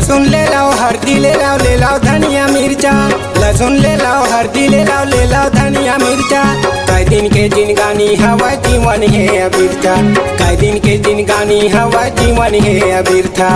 लहसुन ले लाओ, हल्दी ले लाओ धनिया मिर्चा। लहसुन ले लाओ, हल्दी ले लाओ धनिया मिर्चा। कई दिन के जिनगानी हवा जीवन है अबिरथा। कई दिन के जिनगानी हवा जीवन है अबिरथा।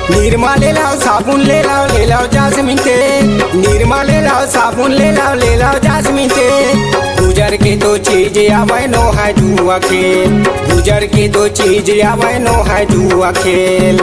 निरमा ले लाओ, साबुन ले लाओ जास्मिन तेल। निरमा ले लाओ, साबुन ले लाओ जास्मिन तेल। गुजर के दो चीज आवे नो है जुआ खेल। गुजर के दो चीज आवे नो है जुआ खेल।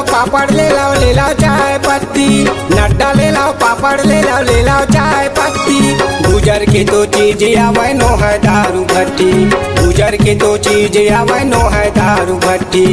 पापड़ ले लाओ चाय पत्ती। नड्डा ले लाओ, पापड़ ले लाओ चाय पत्ती। गुजर के दो चीज आवे नो है दारू भट्टी। गुजर के दो चीज आवे नो है दारू भट्टी।